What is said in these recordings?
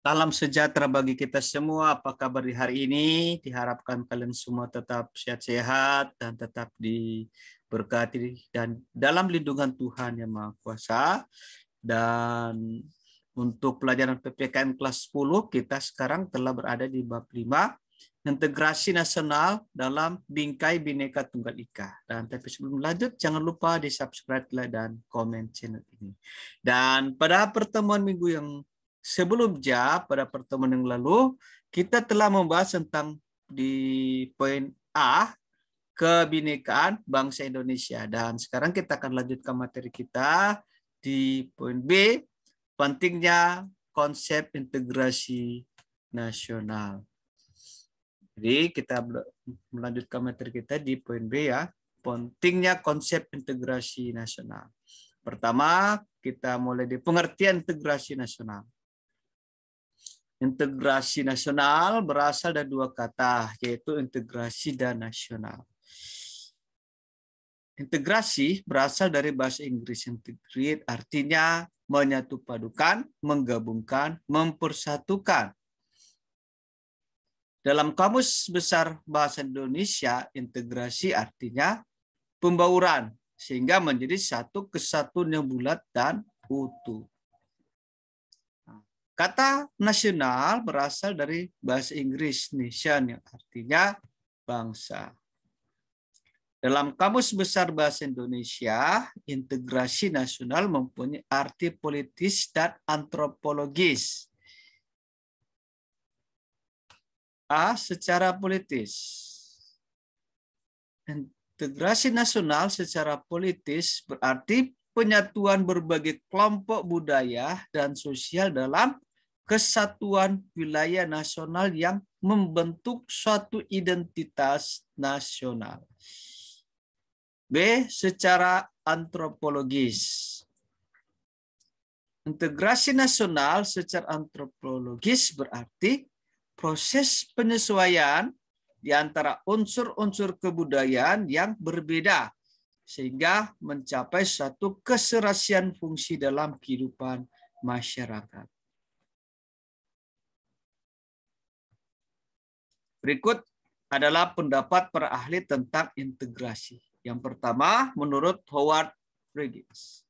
Salam sejahtera bagi kita semua. Apa kabar di hari ini? Diharapkan kalian semua tetap sehat-sehat dan tetap diberkati dan dalam lindungan Tuhan Yang Maha Kuasa. Dan untuk pelajaran PPKN kelas 10, kita sekarang telah berada di bab 5, integrasi nasional dalam bingkai Bhinneka Tunggal Ika. Dan tapi sebelum lanjut, jangan lupa di-subscribe, like, dan komen channel ini. Dan pada pertemuan minggu yang sebelumnya, pada pertemuan yang lalu, kita telah membahas tentang di poin A, kebinekaan bangsa Indonesia. Dan sekarang kita akan lanjutkan materi kita di poin B, pentingnya konsep integrasi nasional. Jadi kita melanjutkan materi kita di poin B ya, pentingnya konsep integrasi nasional. Pertama, kita mulai di pengertian integrasi nasional. Integrasi nasional berasal dari dua kata, yaitu integrasi dan nasional. Integrasi berasal dari bahasa Inggris integrate, artinya menyatu padukan, menggabungkan, mempersatukan. Dalam Kamus Besar Bahasa Indonesia, integrasi artinya pembauran, sehingga menjadi satu kesatuan yang bulat dan utuh. Kata nasional berasal dari bahasa Inggris nation, yang artinya bangsa. Dalam Kamus Besar Bahasa Indonesia, integrasi nasional mempunyai arti politis dan antropologis. A. Secara politis. Integrasi nasional secara politis berarti penyatuan berbagai kelompok budaya dan sosial dalam kesatuan wilayah nasional yang membentuk suatu identitas nasional. B. Secara antropologis. Integrasi nasional secara antropologis berarti proses penyesuaian di antara unsur-unsur kebudayaan yang berbeda sehingga mencapai suatu keserasian fungsi dalam kehidupan masyarakat. Berikut adalah pendapat para ahli tentang integrasi. Yang pertama, menurut Howard Friggins.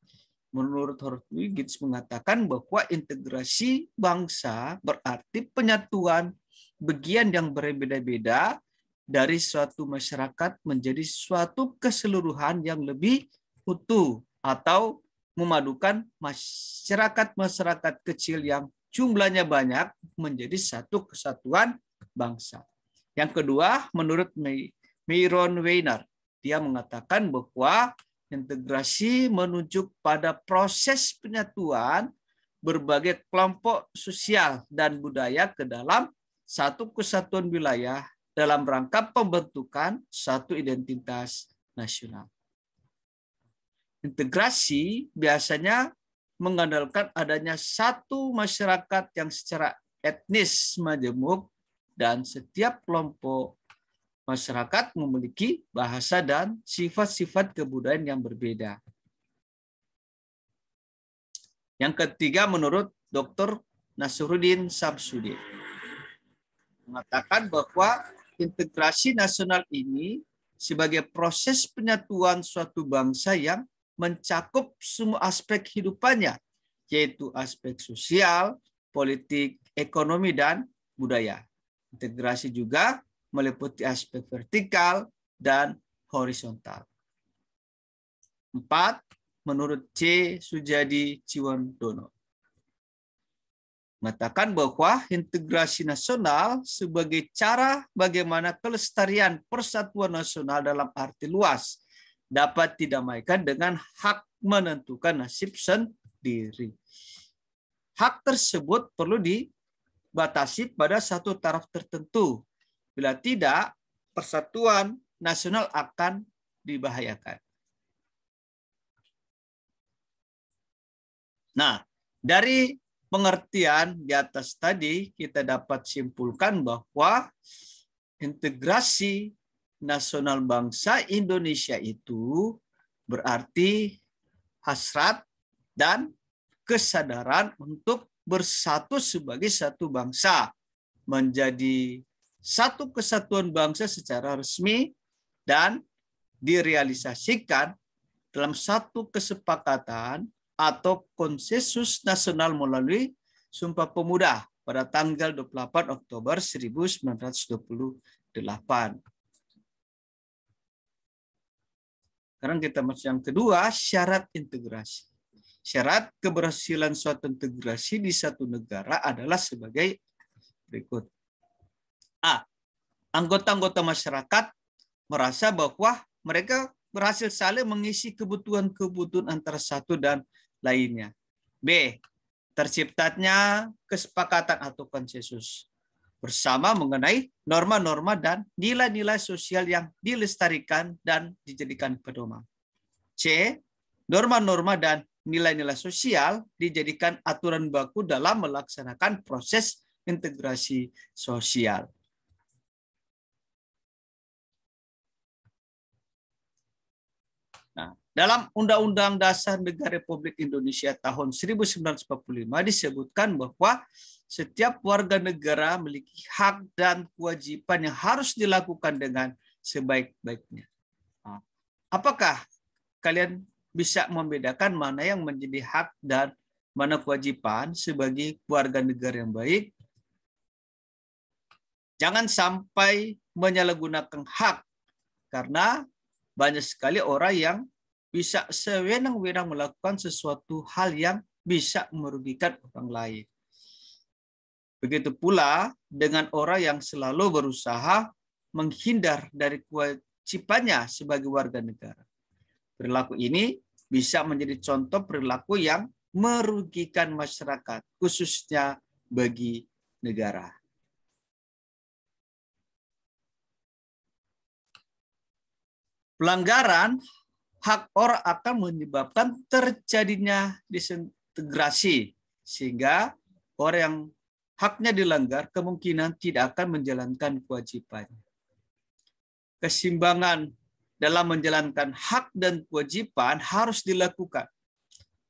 Menurut Howard Friggins mengatakan bahwa integrasi bangsa berarti penyatuan bagian yang berbeda-beda dari suatu masyarakat menjadi suatu keseluruhan yang lebih utuh atau memadukan masyarakat-masyarakat kecil yang jumlahnya banyak menjadi satu kesatuan bangsa. Yang kedua, menurut Myron Weiner, dia mengatakan bahwa integrasi menunjuk pada proses penyatuan berbagai kelompok sosial dan budaya ke dalam satu kesatuan wilayah dalam rangka pembentukan satu identitas nasional. Integrasi biasanya mengandalkan adanya satu masyarakat yang secara etnis majemuk dan setiap kelompok masyarakat memiliki bahasa dan sifat-sifat kebudayaan yang berbeda. Yang ketiga, menurut Dr. Nasruddin Samsudin, mengatakan bahwa integrasi nasional ini sebagai proses penyatuan suatu bangsa yang mencakup semua aspek kehidupannya, yaitu aspek sosial, politik, ekonomi, dan budaya. Integrasi juga meliputi aspek vertikal dan horizontal. 4. Menurut C. Sujadi Ciwandono, mengatakan bahwa integrasi nasional sebagai cara bagaimana kelestarian persatuan nasional dalam arti luas dapat didamaikan dengan hak menentukan nasib sendiri. Hak tersebut perlu dibatasi pada satu taraf tertentu. Bila tidak, persatuan nasional akan dibahayakan. Nah, dari pengertian di atas tadi kita dapat simpulkan bahwa integrasi nasional bangsa Indonesia itu berarti hasrat dan kesadaran untuk bersatu sebagai satu bangsa, menjadi satu kesatuan bangsa secara resmi dan direalisasikan dalam satu kesepakatan atau konsensus nasional melalui Sumpah Pemuda pada tanggal 28 Oktober 1928. Sekarang kita masuk yang kedua, syarat integrasi. Syarat keberhasilan suatu integrasi di satu negara adalah sebagai berikut. A. Anggota-anggota masyarakat merasa bahwa mereka berhasil saling mengisi kebutuhan-kebutuhan antara satu dan lainnya. B. Terciptanya kesepakatan atau konsensus bersama mengenai norma-norma dan nilai-nilai sosial yang dilestarikan dan dijadikan pedoman. C. Norma-norma dan nilai-nilai sosial dijadikan aturan baku dalam melaksanakan proses integrasi sosial. Nah, dalam Undang-Undang Dasar Negara Republik Indonesia tahun 1945 disebutkan bahwa setiap warga negara memiliki hak dan kewajiban yang harus dilakukan dengan sebaik-baiknya. Nah, apakah kalian bisa membedakan mana yang menjadi hak dan mana kewajiban sebagai warga negara yang baik? Jangan sampai menyalahgunakan hak, karena banyak sekali orang yang bisa sewenang-wenang melakukan sesuatu hal yang bisa merugikan orang lain. Begitu pula dengan orang yang selalu berusaha menghindar dari kewajibannya sebagai warga negara. Perilaku ini bisa menjadi contoh perilaku yang merugikan masyarakat, khususnya bagi negara. Pelanggaran hak orang akan menyebabkan terjadinya disintegrasi, sehingga orang yang haknya dilanggar kemungkinan tidak akan menjalankan kewajibannya. Keseimbangan dalam menjalankan hak dan kewajiban harus dilakukan.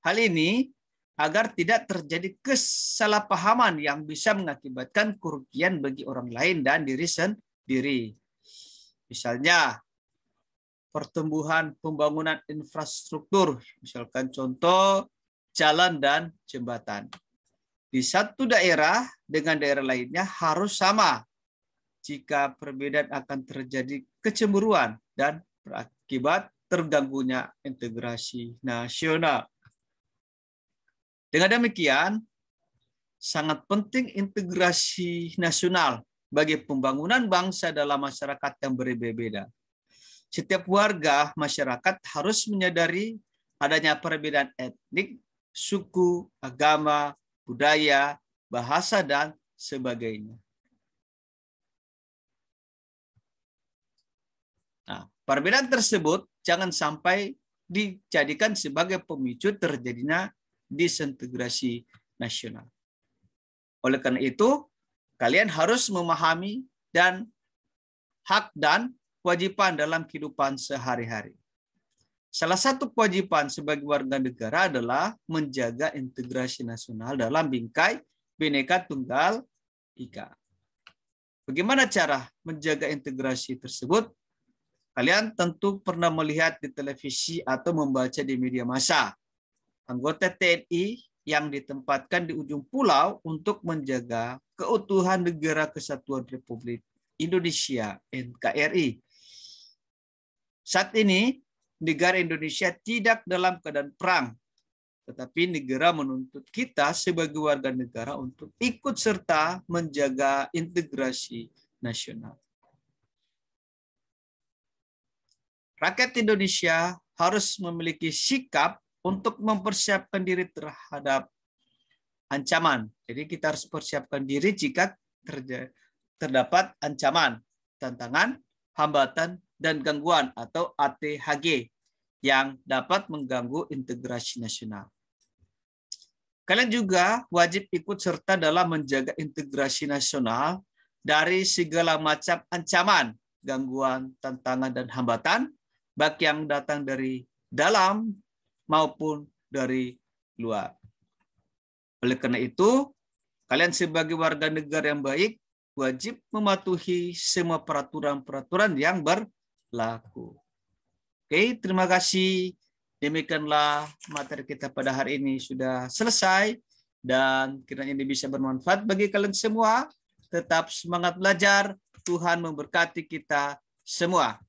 Hal ini agar tidak terjadi kesalahpahaman yang bisa mengakibatkan kerugian bagi orang lain dan diri sendiri. Misalnya, pertumbuhan pembangunan infrastruktur, misalkan contoh jalan dan jembatan. Di satu daerah dengan daerah lainnya harus sama. Jika perbedaan akan terjadi kecemburuan dan berakibat terganggunya integrasi nasional. Dengan demikian, sangat penting integrasi nasional bagi pembangunan bangsa dalam masyarakat yang berbeda-beda. Setiap warga masyarakat harus menyadari adanya perbedaan etnik, suku, agama, budaya, bahasa, dan sebagainya. Nah, perbedaan tersebut jangan sampai dijadikan sebagai pemicu terjadinya disintegrasi nasional. Oleh karena itu, kalian harus memahami dan hak dan kewajiban dalam kehidupan sehari-hari. Salah satu kewajiban sebagai warga negara adalah menjaga integrasi nasional dalam bingkai Bhinneka Tunggal Ika. Bagaimana cara menjaga integrasi tersebut? Kalian tentu pernah melihat di televisi atau membaca di media massa. Anggota TNI yang ditempatkan di ujung pulau untuk menjaga keutuhan Negara Kesatuan Republik Indonesia (NKRI). Saat ini, negara Indonesia tidak dalam keadaan perang, tetapi negara menuntut kita sebagai warga negara untuk ikut serta menjaga integrasi nasional. Rakyat Indonesia harus memiliki sikap untuk mempersiapkan diri terhadap ancaman. Jadi kita harus persiapkan diri jika terdapat ancaman, tantangan, hambatan, dan gangguan atau ATHG yang dapat mengganggu integrasi nasional. Kalian juga wajib ikut serta dalam menjaga integrasi nasional dari segala macam ancaman, gangguan, tantangan, dan hambatan, baik yang datang dari dalam maupun dari luar. Oleh karena itu, kalian sebagai warga negara yang baik wajib mematuhi semua peraturan-peraturan yang berlaku. Oke, terima kasih. Demikianlah materi kita pada hari ini sudah selesai dan kiranya ini bisa bermanfaat bagi kalian semua. Tetap semangat belajar. Tuhan memberkati kita semua.